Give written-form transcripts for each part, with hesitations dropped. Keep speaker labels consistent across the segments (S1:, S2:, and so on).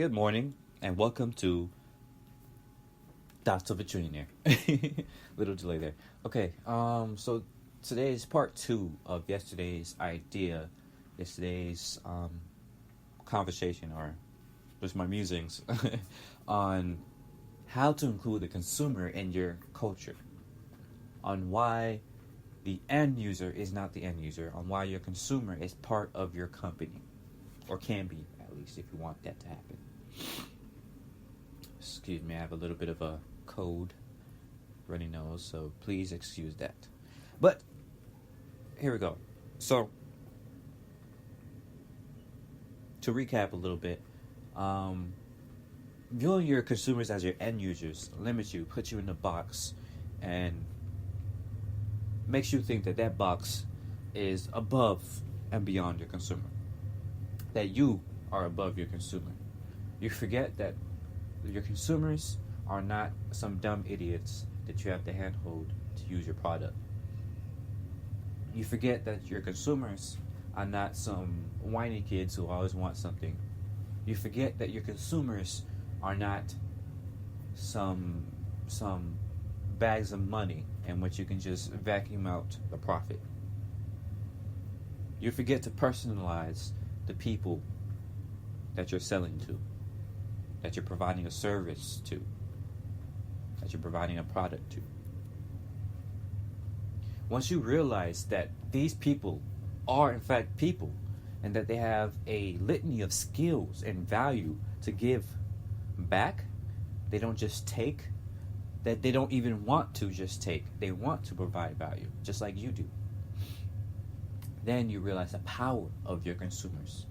S1: Good morning, and welcome to Thoughts of a Trillionaire. Little delay there. Okay, so today is part two of yesterday's conversation, or just my musings, on how to include the consumer in your culture, on why the end user is not the end user, on why your consumer is part of your company, or can be, at least, if you want that to happen. Excuse me, I have a little bit of a cold, runny nose, so please excuse that. But here we go. So, to recap a little bit, viewing your consumers as your end users limits you, puts you in a box, and makes you think that that box is above and beyond your consumer. That you are above your consumer. You forget that your consumers are not some dumb idiots that you have to handhold to use your product. You forget that your consumers are not some whiny kids who always want something. You forget that your consumers are not some bags of money in which you can just vacuum out the profit. You forget to personalize the people that you're selling to, that you're providing a service to, that you're providing a product to. Once you realize that these people are in fact people, and that they have a litany of skills and value to give back, they don't just take, that they don't even want to just take, they want to provide value, just like you do. Then you realize the power of your consumers.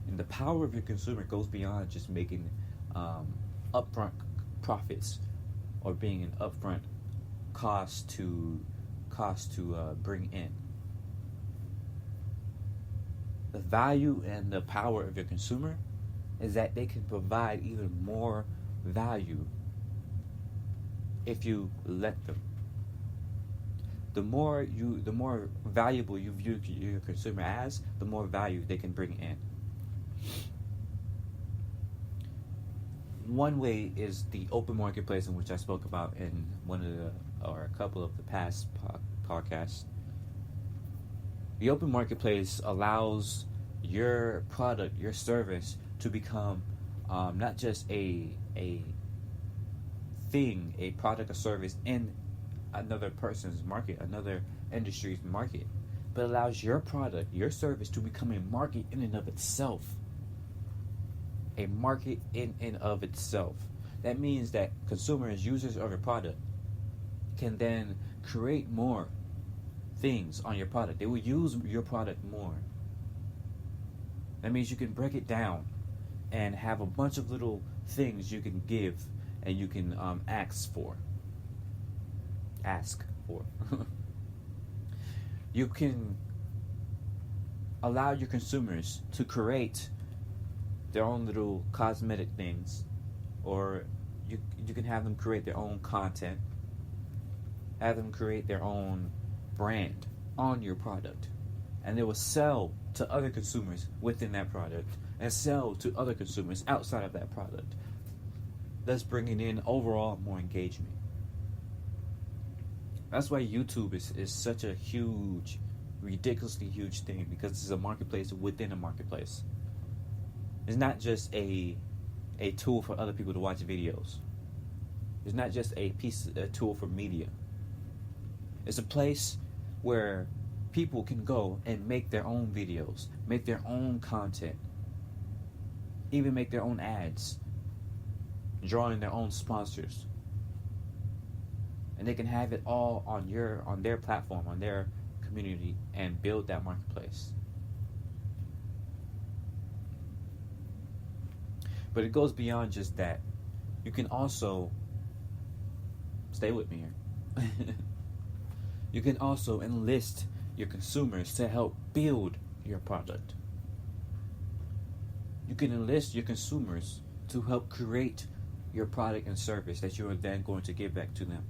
S1: And the power of your consumer goes beyond just making upfront profits or being an upfront cost to bring in. The value and the power of your consumer is that they can provide even more value if you let them. The more valuable you view your consumer as, the more value they can bring in. One way is the open marketplace, in which I spoke about in a couple of the past podcasts. The open marketplace allows your product, your service, to become not just a thing, a product or service in another person's market, another industry's market, but allows your product, your service, to become a market in and of itself. A market in and of itself. That means that consumers, users of your product, can then create more things on your product. They will use your product more. That means you can break it down and have a bunch of little things you can give and you can ask for. You can allow your consumers to create their own little cosmetic things, or you can have them create their own content, have them create their own brand on your product, and they will sell to other consumers within that product and sell to other consumers outside of that product, thus bringing in overall more engagement. That's why YouTube is such a huge, ridiculously huge thing, because it's a marketplace within a marketplace. It's not just a tool for other people to watch videos. It's not just a tool for media. It's a place where people can go and make their own videos, make their own content, even make their own ads, drawing their own sponsors. And they can have it all on their platform, on their community, and build that marketplace. But it goes beyond just that. You can also, stay with me here, you can also enlist your consumers to help build your product. You can enlist your consumers to help create your product and service that you are then going to give back to them,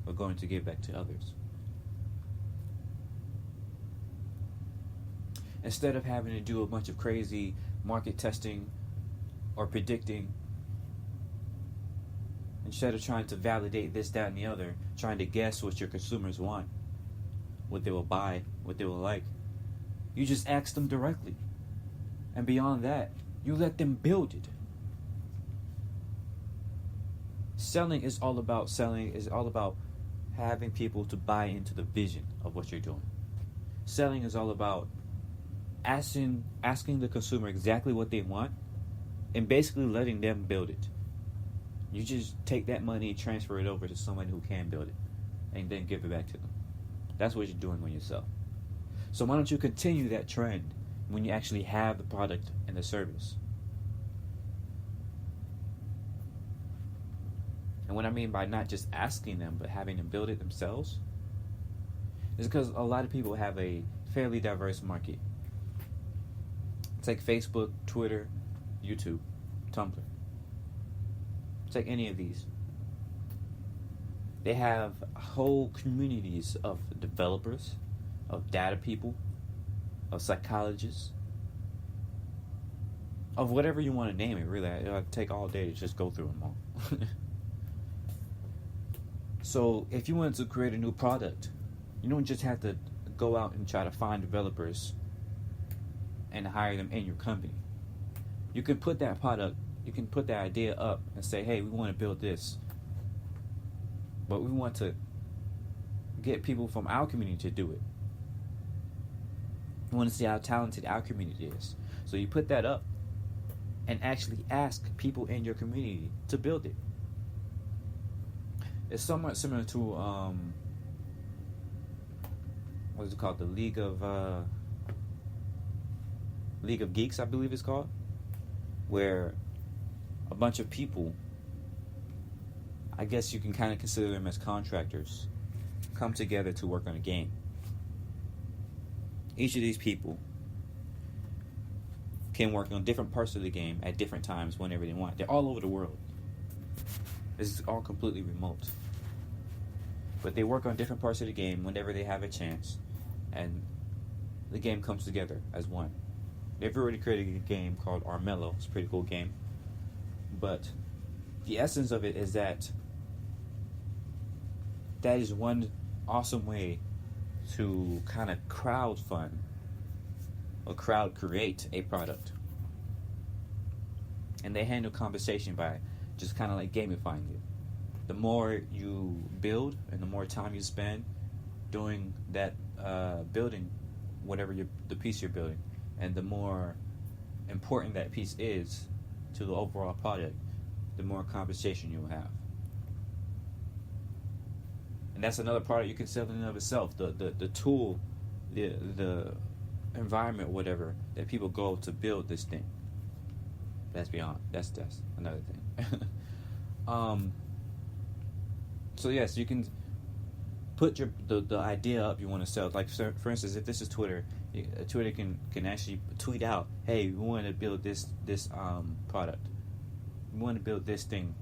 S1: or going to give back to others. Instead of having to do a bunch of crazy market testing or predicting. Instead of trying to validate this, that, and the other, trying to guess what your consumers want, what they will buy, what they will like, you just ask them directly. And beyond that, you let them build it. Selling is all about having people to buy into the vision of what you're doing. Selling is all about asking the consumer exactly what they want and basically letting them build it. You just take that money, transfer it over to someone who can build it, and then give it back to them. That's what you're doing when you sell. So why don't you continue that trend when you actually have the product and the service? And what I mean by not just asking them, but having them build it themselves, is because a lot of people have a fairly diverse market. Take Facebook, Twitter, YouTube, Tumblr. Take any of these. They have whole communities of developers, of data people, of psychologists, of whatever you want to name it, really. It'll take all day to just go through them all. So if you wanted to create a new product, you don't just have to go out and try to find developers and hire them in your company. You can put that product, you can put that idea up and say, hey, we want to build this, but we want to get people from our community to do it. We want to see how talented our community is. So you put that up and actually ask people in your community to build it. It's somewhat similar to what is it called? The League of Geeks, I believe it's called, where a bunch of people, I guess you can kind of consider them as contractors, come together to work on a game. Each of these people can work on different parts of the game at different times whenever they want. They're all over the world. This is all completely remote. But they work on different parts of the game whenever they have a chance, and the game comes together as one. They've already created a game called Armello. It's a pretty cool game. But the essence of it is that is one awesome way to kind of crowd fund or crowd create a product. And they handle conversation by just kind of like gamifying it. The more you build and the more time you spend doing that, building whatever the piece you're building, and the more important that piece is to the overall product, the more conversation you'll have. And that's another product you can sell in and of itself. The tool, the environment, whatever, that people go to build this thing. That's another thing. So yes, you can put the idea up you want to sell. Like for instance, if this is Twitter, Twitter can actually tweet out, hey, we want to build this product. We want to build this thing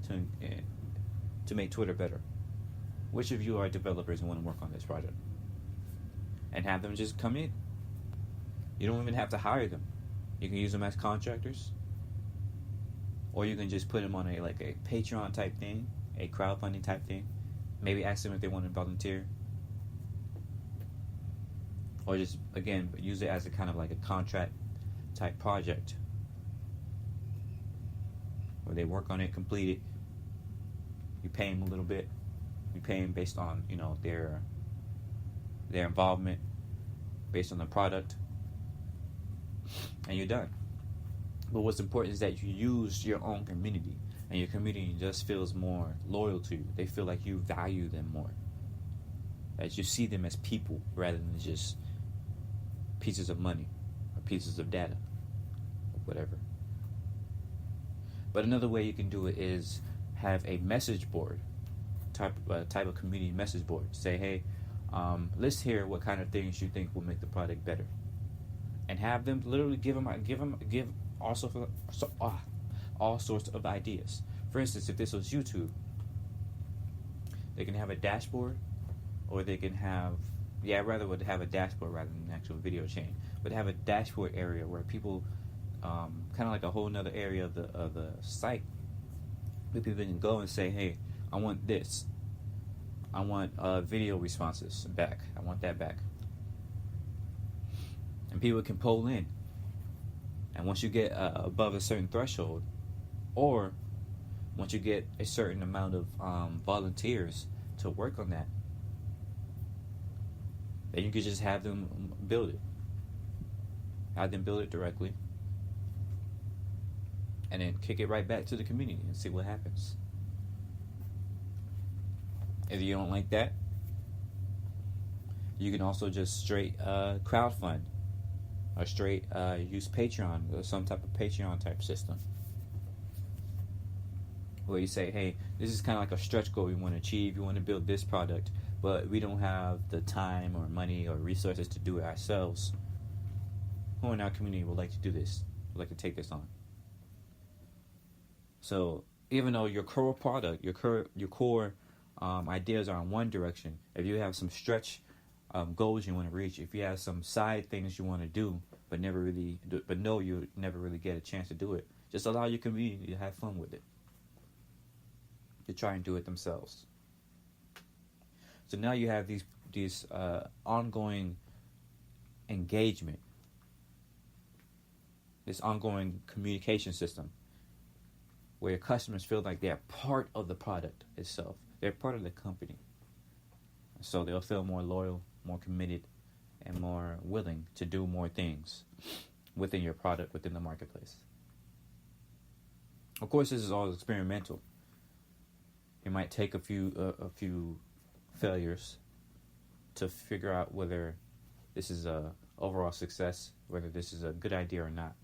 S1: to make Twitter better. Which of you are developers and want to work on this project? And have them just come in. You don't even have to hire them. You can use them as contractors, or you can just put them on a Patreon type thing, a crowdfunding type thing. Maybe ask them if they want to volunteer, or just again use it as a kind of like a contract type project where they work on it, complete it. You pay them a little bit. You pay them based on their involvement, based on the product, and you're done. But what's important is that you use your own community, and your community just feels more loyal to you. They feel like you value them more, that you see them as people rather than just pieces of money or pieces of data or whatever. But another way you can do it is have a message board, type of community message board. Say, hey, list here what kind of things you think will make the product better, and have them literally give all sorts of ideas. For instance, if this was YouTube, they can have a dashboard, or they can have, I'd rather would have a dashboard rather than an actual video chain, but have a dashboard area where people kind of like a whole nother area of the site where people can go and say, hey, I want this. I want video responses back. I want that back. And people can poll in. And once you get above a certain threshold, or once you get a certain amount of volunteers to work on that, then you could just have them build it. Have them build it directly. And then kick it right back to the community and see what happens. If you don't like that, you can also just straight crowdfund. Or straight use Patreon, or some type of Patreon type system. Where you say, hey, this is kind of like a stretch goal we want to achieve. We want to build this product, but we don't have the time or money or resources to do it ourselves. Who in our community would like to do this? Would like to take this on? So even though your core product, your core ideas are in one direction, if you have some stretch goals you want to reach, if you have some side things you want to do, but never really get a chance to do it, just allow your community to have fun with it. To try and do it themselves. So now you have these ongoing engagement, this ongoing communication system, where your customers feel like they're part of the product itself. They're part of the company. So they'll feel more loyal, more committed, and more willing to do more things within your product, within the marketplace. Of course, this is all experimental. It might take a few failures to figure out whether this is a overall success, whether this is a good idea or not.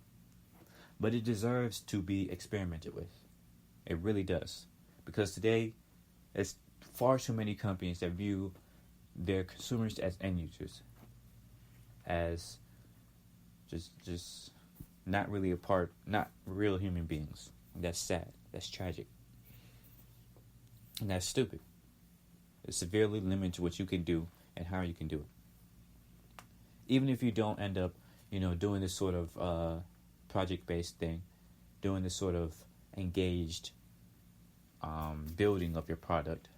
S1: But it deserves to be experimented with. It really does. Because today, there's far too many companies that view their consumers as end users, as just not really not real human beings. That's sad. That's tragic. And that's stupid. It severely limits what you can do and how you can do it. Even if you don't end up, doing this sort of project-based thing, doing this sort of engaged building of your product,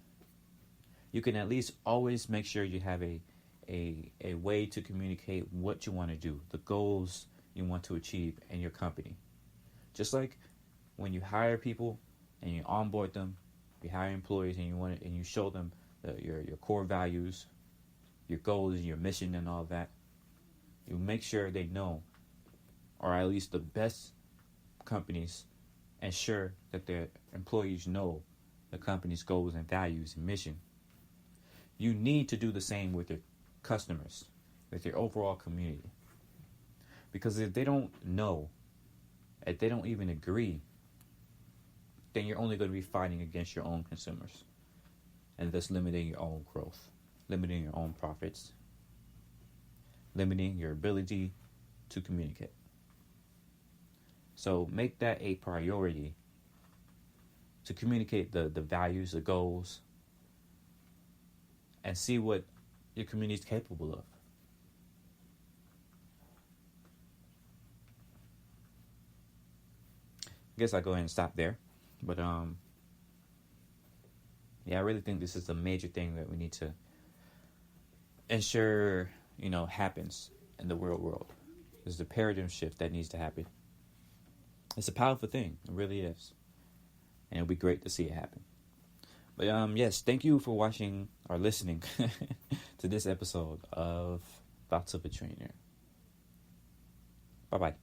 S1: you can at least always make sure you have a way to communicate what you want to do, the goals you want to achieve in your company. Just like when you hire people and you onboard them, you hire employees and you show them your core values, your goals, your mission, and all that. You make sure they know, or at least the best companies ensure that their employees know the company's goals and values and mission. You need to do the same with your customers, with your overall community. Because if they don't know, if they don't even agree, then you're only going to be fighting against your own consumers. And thus limiting your own growth, limiting your own profits, limiting your ability to communicate. So make that a priority to communicate the values, the goals, and see what your community is capable of. I guess I'll go ahead and stop there. But I really think this is a major thing that we need to ensure, happens in the real world. There's a paradigm shift that needs to happen. It's a powerful thing. It really is. And it'll be great to see it happen. But yes, thank you for watching or listening to this episode of Thoughts of a Trainer. Bye-bye.